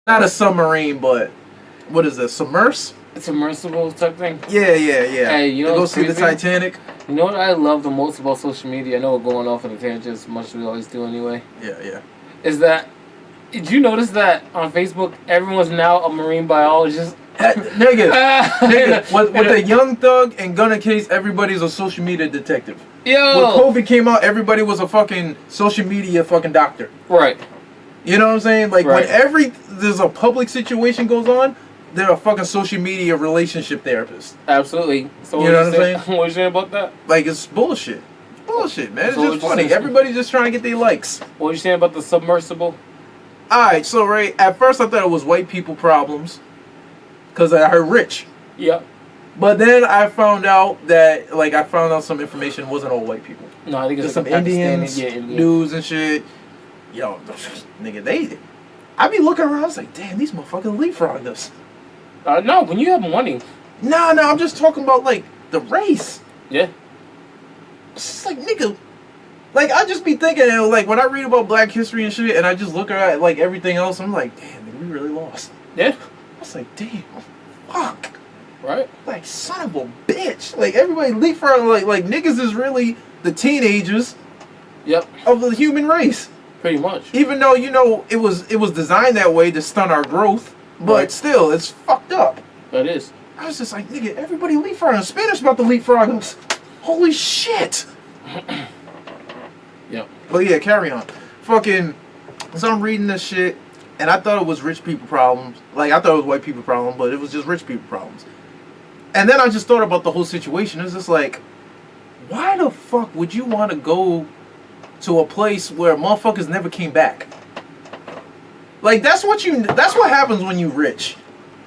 Not a submarine, but what is this? Submersible type thing. Yeah. Hey, you know to go what's see the crazy? Titanic. You know what I love the most about social media? I know we're going off on a tangent as much as we always do anyway. Yeah. Is that, did you notice that on Facebook everyone's now a marine biologist? Nigga, with the Young Thug and Gunna case, everybody's a social media detective. Yo! When COVID came out, everybody was a fucking social media fucking doctor. Right. You know what I'm saying? Like, Right. there's a public situation goes on, they're a fucking social media relationship therapist. Absolutely. So You know what I'm saying? What you saying about that? Like, it's bullshit. It's bullshit, man. It's So just what you funny. saying? Everybody's just trying to get their likes. What you saying about the submersible? Alright, so at first I thought it was white people problems. Because I heard rich. Yep. But then I found out that, some information wasn't all white people. No, I think it's There's like some a Indians, Indian. dudes and shit. Yo, nigga, I be looking around, I was like, damn, these motherfuckers leapfrogged us. No, when you have money. No, I'm just talking about, like, the race. Yeah. It's just like, nigga. Like, I just be thinking, like, when I read about black history and shit, and I just look at, like, everything else, I'm like, damn, nigga, we really lost. Yeah. I was like, damn, fuck. Right. Like, son of a bitch. Like, everybody leapfrogging, like niggas is really the teenagers Yep. of the human race. Pretty much. Even though, it was designed that way to stunt our growth, but Right. still, it's fucked up. That is. I was just like, nigga, everybody leapfrogging. Spanish about to leapfrog us. Holy shit. Yep. But yeah, carry on. Fucking, so I'm reading this shit, and I thought it was rich people problems. Like, I thought it was white people problem, but it was just rich people problems. And then I just thought about the whole situation. It's just like, why the fuck would you want to go to a place where motherfuckers never came back? Like, that's what happens when you rich.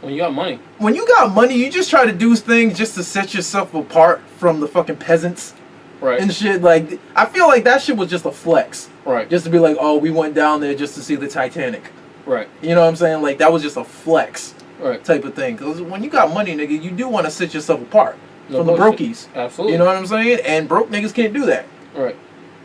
When you got money. When you got money, you just try to do things just to set yourself apart from the fucking peasants. Right. And shit. Like, I feel like that shit was just a flex. Right. Just to be like, oh, we went down there just to see the Titanic. Right. You know what I'm saying? Like, that was just a flex. Right. Type of thing. Because when you got money, nigga, you do want to set yourself apart from the bullshit. brokies. Absolutely. You know what I'm saying? And broke niggas can't do that. Right.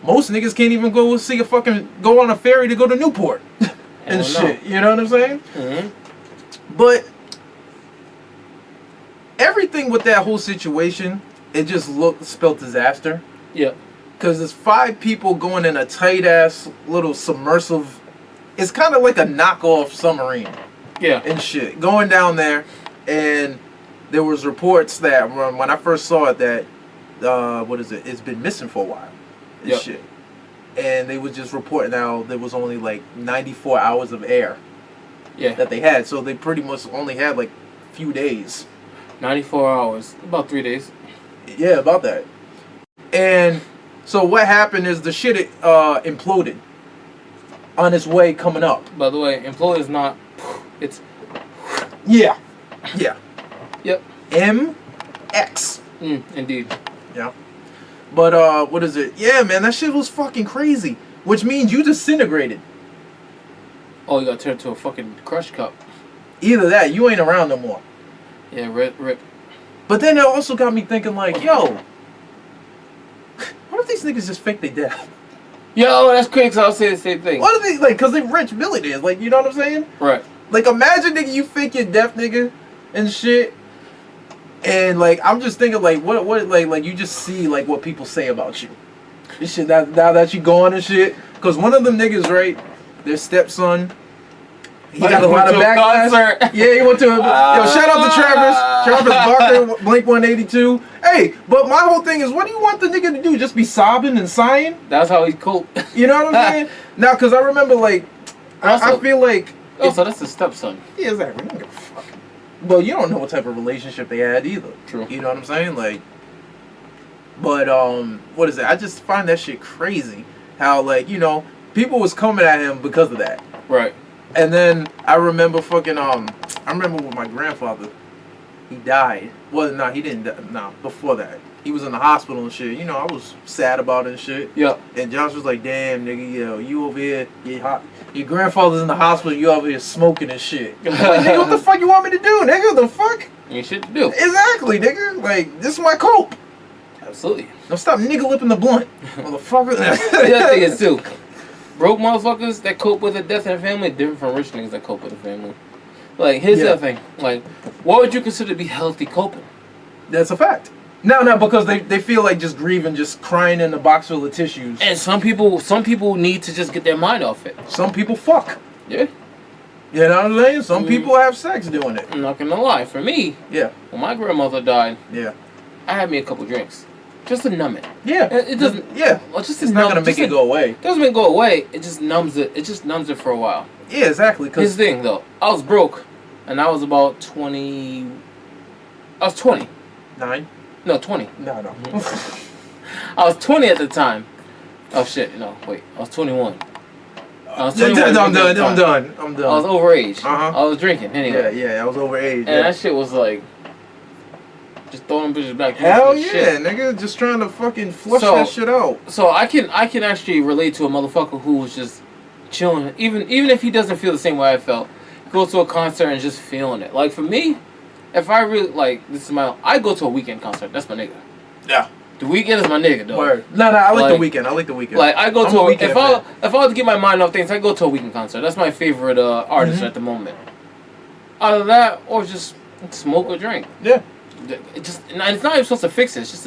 Most niggas can't even go on a ferry to go to Newport and shit. You know what I'm saying? Mm-hmm. But everything with that whole situation, it just spelled disaster. Yeah. Because there's 5 people going in a tight ass little submersible. It's kind of like a knockoff submarine. Yeah. And shit. Going down there, and there was reports that when I first saw it that, it's been missing for a while. And Yep. shit. And they was just reporting how there was only like 94 hours of air Yeah. that they had. So they pretty much only had like a few days. 94 hours. About 3 days. Yeah, about that. And so what happened is the shit imploded on its way coming up. By the way, employee is not. It's. Yeah. Yep. MX. Indeed. Yeah. But what is it? Yeah, man, that shit was fucking crazy. Which means you disintegrated. Oh, you got turned to a fucking crush cup. Either that, you ain't around no more. Yeah, rip. But then it also got me thinking like, yo, what if these niggas just fake their death? Yo, that's quick, so I'll say the same thing. What if they, like, cause they rich millionaires, like, you know what I'm saying? Right. Like, imagine, nigga, you fake your death, nigga, and shit. And, like, I'm just thinking, like, what, like, you just see, like, what people say about you. This shit, now that you gone and shit. Cause one of them niggas, right, their stepson, he got a lot of backlash. Yeah, he went to yo, shout out to Travis Barker, Blink 182. Hey, but my whole thing is, what do you want the nigga to do? Just be sobbing and sighing? That's how he's cool. You know what I'm saying? Now, cause I remember, like, I feel like. Oh, so that's his stepson. Yeah, exactly. I don't give a fuck. Well, you don't know what type of relationship they had either. True. You know what I'm saying? Like, but what is it? I just find that shit crazy. How, like, you know, people was coming at him because of that. Right. And then I remember fucking I remember with my grandfather, he died. Well, no, he didn't die. No, before that. He was in the hospital and shit. You know, I was sad about it and shit. Yeah. And Josh was like, damn, nigga, yo, you over here, your grandfather's in the hospital, you over here smoking and shit. I'm like, nigga, what the fuck you want me to do, nigga? The fuck? Ain't shit to do. Exactly, nigga. Like, this is my cope. Absolutely. Now stop nigga lipping the blunt, motherfucker. The other thing is, too, broke motherfuckers that cope with a death in a family different from rich niggas that cope with a family. Like, here's the other thing. Like, what would you consider to be healthy coping? That's a fact. No, because they feel like just grieving, just crying in a box full of tissues. And some people need to just get their mind off it. Some people fuck. Yeah. You know what I'm saying? Some people have sex doing it. I'm not gonna lie. For me, when my grandmother died, I had me a couple drinks. Just to numb it. Yeah. It doesn't. Yeah. Well, just it's not gonna make it go away. It doesn't make it go away. It just numbs it. It just numbs it for a while. Yeah, exactly. Here's the thing, though. I was broke, and I was about 20. I was 20. 9? No, 20. No. I was 20 at the time. Oh shit! No, wait. I was 21. I was 21. I'm done. I was overage. Uh-huh. I was drinking anyway. Yeah. I was overage. And that shit was like. Just throwing bitches back. Hell yeah, nigga, just trying to fucking flush that shit out. So I can actually relate to a motherfucker who was just chilling, even if he doesn't feel the same way I felt. Go to a concert and just feeling it. Like for me, if I really I go to a weekend concert. That's my nigga. Yeah. The Weeknd is my nigga, though. Word. No, I like the Weeknd. Like I go to a weekend. If I was to get my mind off things, I go to a Weeknd concert. That's my favorite artist at the moment. Either that or just smoke or drink. Yeah. It's not even supposed to fix it. It's just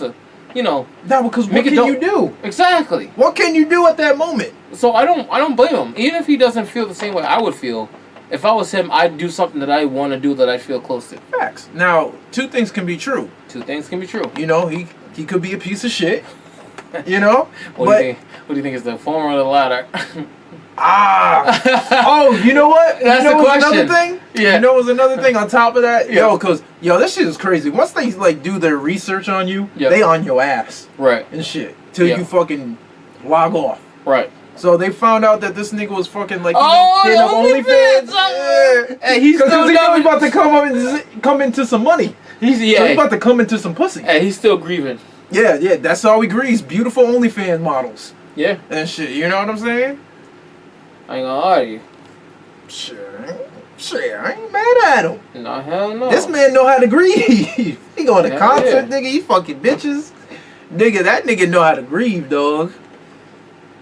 a you know. No, because what can you do? Exactly. What can you do at that moment? So I don't blame him. Even if he doesn't feel the same way I would feel, if I was him, I'd do something that I want to do that I feel close to. Facts. Now, two things can be true. You know, he could be a piece of shit. You know. What do you think is the former or the latter? Oh, you know what? That's the question. Another thing? Yeah. You know what's another thing on top of that? Yo, this shit is crazy. Once they like do their research on you, they on your ass. Right. And shit. Till you fucking log off. Right. So they found out that this nigga was fucking like OnlyFans. Yeah. And he's still about to come into some money. He's about to come into some pussy. And he's still grieving. Yeah, that's all he grieves. Beautiful OnlyFans models. Yeah. And shit. You know what I'm saying? I ain't gonna lie to you. Shit, I ain't mad at him. No, hell no. This man know how to grieve. He going to concert, nigga. He fucking bitches. Nigga, that nigga know how to grieve, dog.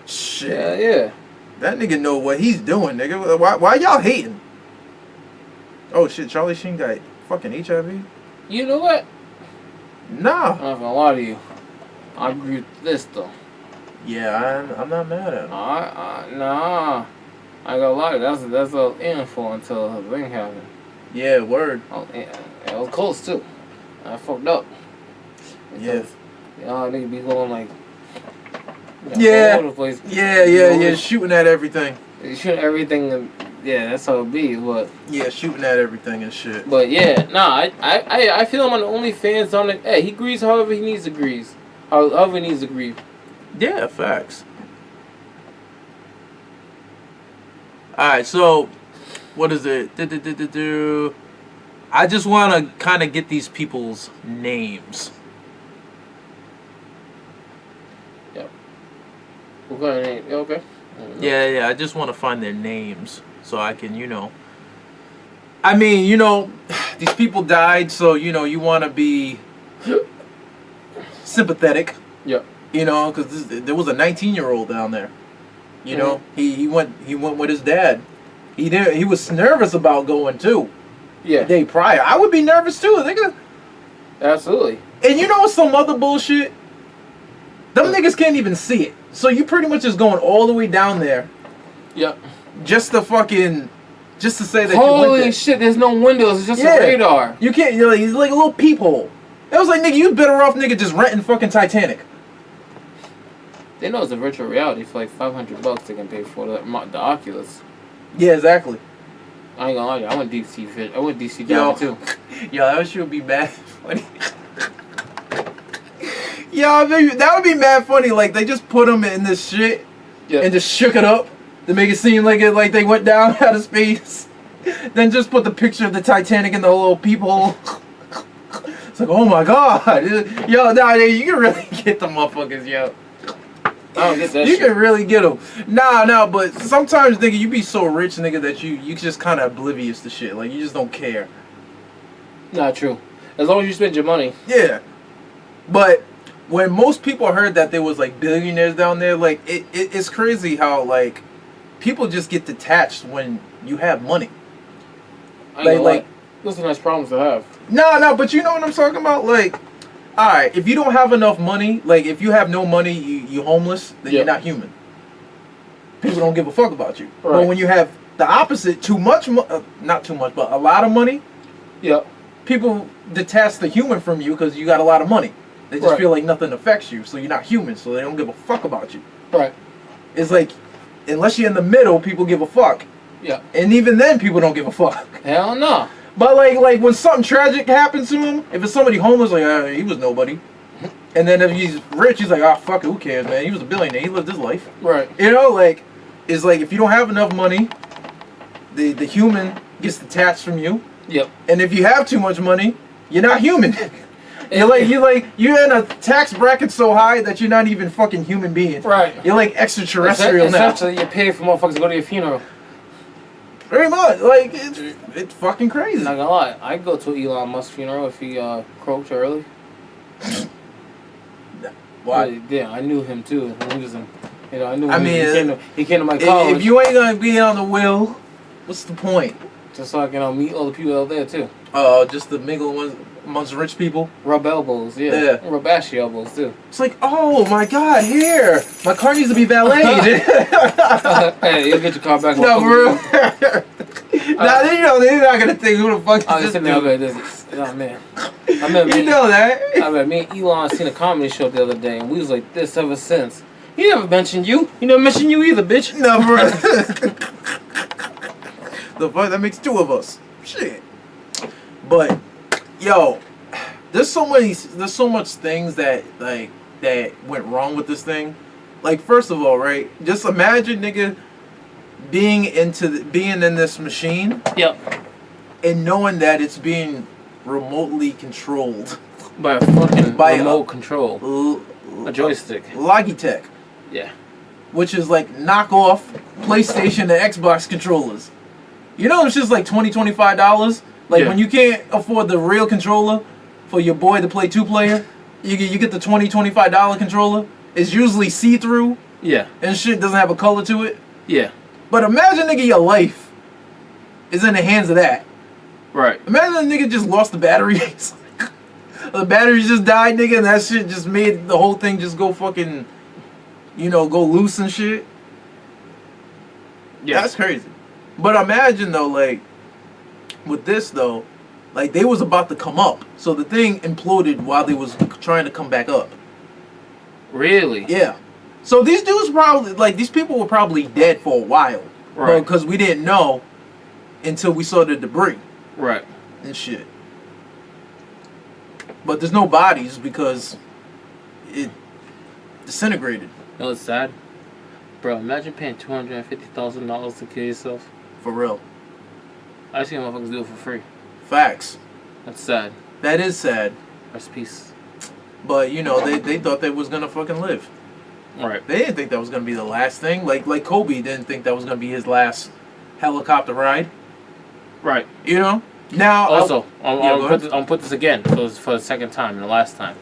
Shit. Yeah. That nigga know what he's doing, nigga. Why y'all hating? Oh, shit. Charlie Sheen got fucking HIV? You know what? Nah. I'm not gonna lie to you. I agree with this, though. Yeah, I'm not mad at him. Nah. I ain't gonna lie, that's a info until the thing happened. Yeah, word. Oh, yeah, it was close too. I fucked up. Because, nigga be going like, all over the place. Yeah, shooting at everything. Shooting everything, and that's how it be. But yeah, shooting at everything and shit. But yeah, I feel him on the OnlyFans. On the he grieves however he needs to grieve, however he needs to grieve. Yeah, facts. Alright, so, what is it? I just want to kind of get these people's names. Yep. What kind of name? Okay. Yeah, I just want to find their names so I can, I mean, these people died, so, you want to be sympathetic. Yep. Because there was a 19-year-old down there. He went with his dad. He was nervous about going too. Yeah. The day prior, I would be nervous too, nigga. Absolutely. And you know what's some other bullshit? Them niggas can't even see it. So you pretty much just going all the way down there. Yep. Just to say that. Holy shit! There's no windows. It's just a radar. You can't. He's like a little peephole. It was like, nigga, you better off, nigga, just renting fucking Titanic. They know it's a virtual reality for like $500 they can pay for the Oculus. Yeah, exactly. I ain't gonna lie to you, I went DC diving too. Yo, that shit would be mad funny. Yo, that would be mad funny. Like, they just put them in this shit and just shook it up to make it seem like they went down out of space. Then just put the picture of the Titanic in the little peephole. It's like, oh my god. Yo, you can really get the motherfuckers, yo. I don't get that you shit. can really get them. Nah, but sometimes, nigga, you be so rich, nigga, that you just kind of oblivious to shit. Like, you just don't care. Not true. As long as you spend your money. Yeah. But when most people heard that there was like billionaires down there, like it's crazy how like people just get detached when you have money. Like those are nice problems to have. No, but you know what I'm talking about? Like, alright, if you don't have enough money, like if you have no money, you homeless, then you're not human. People don't give a fuck about you. Right. But when you have the opposite, not too much, but a lot of money, people detach the human from you because you got a lot of money. They just feel like nothing affects you, so you're not human, so they don't give a fuck about you. Right. It's like, unless you're in the middle, people give a fuck. Yeah. And even then, people don't give a fuck. Hell no. But like when something tragic happens to him, if it's somebody homeless, like he was nobody. And then if he's rich, he's like, oh fuck it, who cares, man? He was a billionaire, he lived his life. Right. You know, like, it's like if you don't have enough money, the human gets detached from you. Yep. And if you have too much money, you're not human. You're in a tax bracket so high that you're not even fucking human being. Right. You're like extraterrestrial now. Essentially, you're paid for motherfuckers to go to your funeral. Very much. Like, it's fucking crazy. Not gonna lie, I'd go to Elon Musk's funeral if he croaked early. Why? Yeah, I knew him too. He was he came to my college. If you ain't gonna be on the will, what's the point? Just so I can meet all the people out there too. Just the mingle amongst rich people. Rub elbows, yeah. Rub ashy elbows too. It's like, oh my god, here, my car needs to be valeted. Hey, you'll get your car back. No, bro. They're not gonna think who the fuck is this dude. Oh man, you know that. Me and Elon seen a comedy show the other day, and we was like this ever since. He never mentioned you. He never mentioned you either, bitch. No, bro. The fuck, that makes two of us. Shit. But yo, there's so much things that went wrong with this thing. Like, first of all, right? Just imagine, nigga, being in this machine. Yep. And knowing that it's being remotely controlled by a fucking remote control, a joystick, Logitech. Yeah. Which is like knockoff PlayStation and Xbox controllers. You know, it's just like $20-$25. Like when you can't afford the real controller for your boy to play 2-player, you get the $20-$25 controller. It's usually see-through. Yeah. And shit doesn't have a color to it. Yeah. But imagine, nigga, your life is in the hands of that. Right. Imagine a nigga just lost the batteries. The batteries just died, nigga, and that shit just made the whole thing just go fucking, go loose and shit. Yeah. That's crazy. But imagine, though, like, with this, though, like, they was about to come up. So the thing imploded while they was trying to come back up. Really? Yeah. So these dudes these people were probably dead for a while. Right. Because we didn't know until we saw the debris. Right. And shit. But there's no bodies because it disintegrated. You know what's sad? Bro, imagine paying $250,000 to kill yourself. For real. I seen motherfuckers do it for free. Facts. That's sad. That is sad. Rest in peace. But, they thought they was gonna fucking live. Right. They didn't think that was gonna be the last thing. Like Kobe didn't think that was gonna be his last helicopter ride. Right. Now also, I'll put this again for the second time and the last time.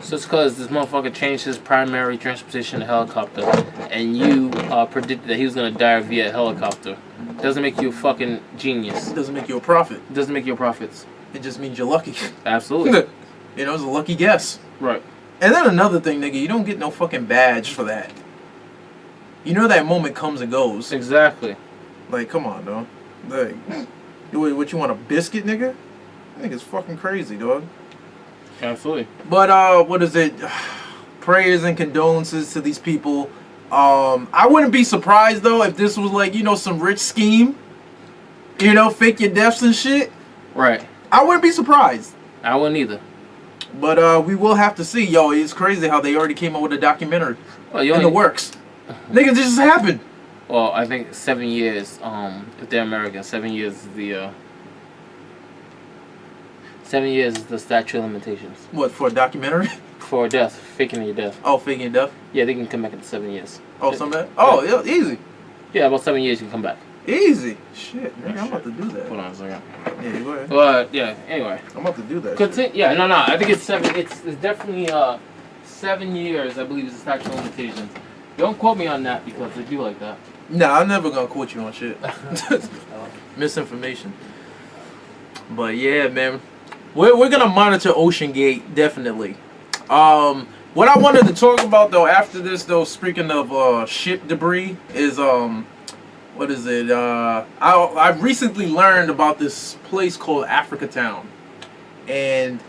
So it's because this motherfucker changed his primary transportation to helicopter, and you predicted that he was gonna die via helicopter. Doesn't make you a fucking genius. It doesn't make you a prophet. It doesn't make you a prophet. It just means you're lucky. Absolutely. It's a lucky guess. Right. And then another thing, nigga, you don't get no fucking badge for that. That moment comes and goes. Exactly. Like, come on, dog. Like, what you want, a biscuit, nigga? I think it's fucking crazy, dog. Absolutely. But, what is it? Prayers and condolences to these people. I wouldn't be surprised, though, if this was like, some rich scheme. Fake your deaths and shit. Right. I wouldn't be surprised. I wouldn't either. But, we will have to see. Yo, it's crazy how they already came up with a documentary in the works. Nigga, this just happened. Well, I think 7 years, if they're American, 7 years is the, 7 years is the statute of limitations. What, for a documentary? For death, faking your death. Oh, faking your death? Yeah, they can come back in 7 years. Oh, something? Oh, yeah, easy. Yeah, about 7 years you can come back. Easy. Shit, nigga, I'm about to do that. Hold on a second. Yeah, you go ahead. Yeah, anyway. I'm about to do that. Yeah, no, I think it's 7. It's definitely 7 years, I believe, is the statute of limitations. Don't quote me on that because they do like that. Nah, I'm never gonna quote you on shit. Misinformation. But yeah, man, we're gonna monitor Ocean Gate definitely. What I wanted to talk about though after this though, speaking of ship debris, is what is it? I've recently learned about this place called Africa Town, and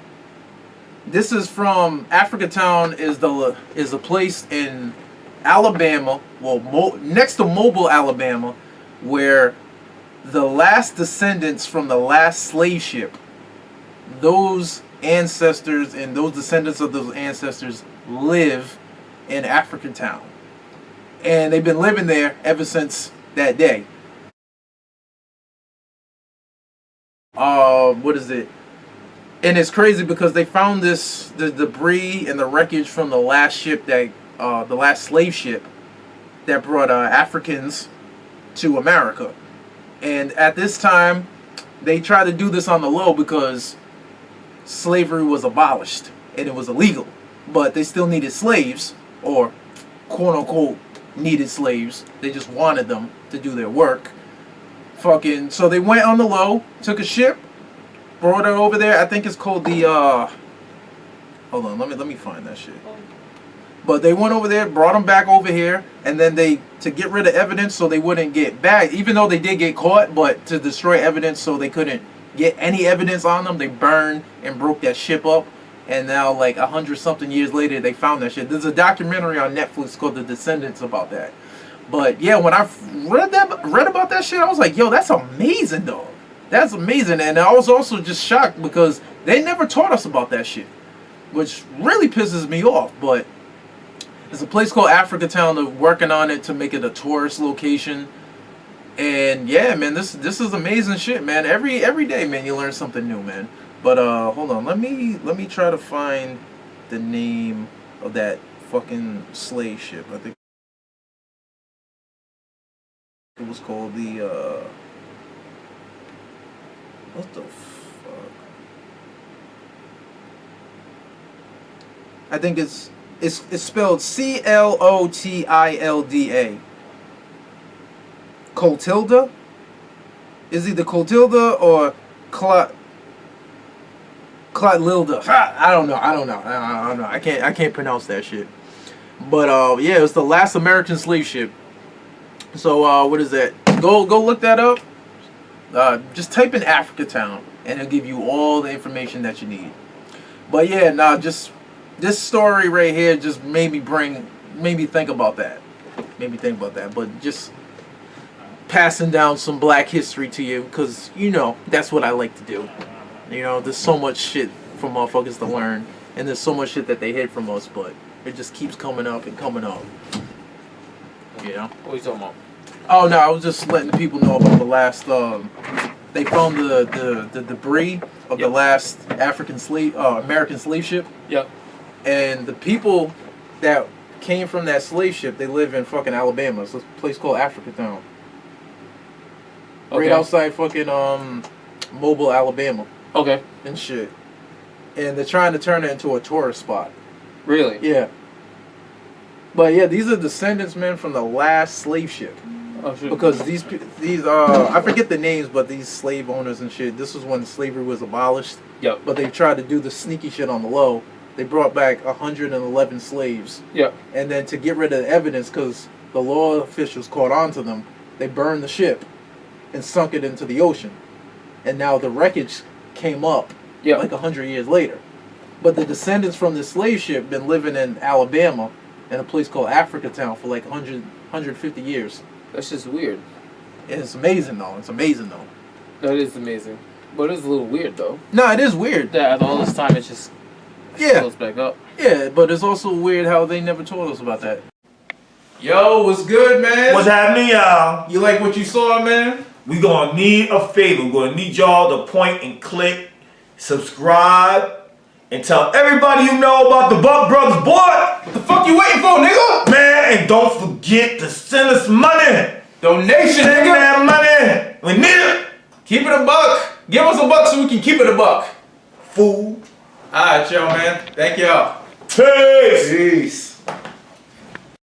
this is from Africa Town is a place in Alabama, well, next to Mobile, Alabama, where the last descendants from the last slave ship, those ancestors and those descendants of those ancestors live in Africa Town, and they've been living there ever since that day. What is it? And it's crazy because they found the debris and the wreckage from the last ship that the last slave ship that brought Africans to America. And at this time, they tried to do this on the low because slavery was abolished and it was illegal. But they still needed slaves, or quote unquote needed slaves. They just wanted them to do their work. So they went on the low, took a ship, brought it over there. I think it's called the hold on, let me find that shit. But they went over there, brought them back over here, and then to get rid of evidence so they wouldn't get back, even though they did get caught, but to destroy evidence so they couldn't get any evidence on them, they burned and broke that ship up. And now, like 100-something years later, they found that shit. There's a documentary on Netflix called The Descendants about that. But yeah, when I read about that shit, I was like, yo, that's amazing, though. That's amazing. And I was also just shocked because they never taught us about that shit, which really pisses me off. But there's a place called Africa Town. They're working on it to make it a tourist location. And yeah, man, this is amazing shit, man. Every day, man, you learn something new, man. But hold on, let me try to find the name of that fucking slave ship. I think it was called the what the fuck? I think it's spelled Clotilda. Clotilda? Is either Clotilda or Clotilda. I don't know. I can't pronounce that shit. But yeah, it was the last American slave ship. So what is that? Go look that up. Just type in Africa Town and it'll give you all the information that you need. But yeah, nah, just this story right here just made me think about that. But just passing down some black history to you, because you know that's what I like to do. You know, there's so much shit for motherfuckers to learn, and there's so much shit that they hid from us, but it just keeps coming up and coming up. You know? What are you talking about? Oh no, I was just letting the people know about the last. They found the debris of the last American slave ship. Yep. And the people that came from that slave ship, they live in fucking Alabama. It's a place called Africa Town. Okay. Right outside fucking Mobile, Alabama. Okay. And shit. And they're trying to turn it into a tourist spot. Really? Yeah. But yeah, these are descendants, man, from the last slave ship. Oh shit. Because these I forget the names, but these slave owners and shit, this was when slavery was abolished. Yep. But they tried to do the sneaky shit on the low. They brought back 111 slaves. Yep. And then to get rid of the evidence, because the law officials caught on to them, they burned the ship and sunk it into the ocean. And now the wreckage came up like 100 years later. But the descendants from the slave ship been living in Alabama in a place called Africa Town for like 150 years. That's just weird. And it's amazing though. That is amazing. But it's a little weird though. No, it is weird. That all this time it just goes back up. Yeah, but it's also weird how they never told us about that. Yo, what's good, man? What's happening, y'all? You like what you saw, man? We gonna need a favor. We're gonna need y'all to point and click, subscribe, and tell everybody you know about the Buck Brothers, boy! What the fuck you waiting for, nigga? Man, and don't forget to send us money! Donation, Send nigga! that money! We need it! Keep it a buck. Give us a buck so we can keep it a buck. Fool. Alright, y'all, man. Thank y'all. Peace. Peace.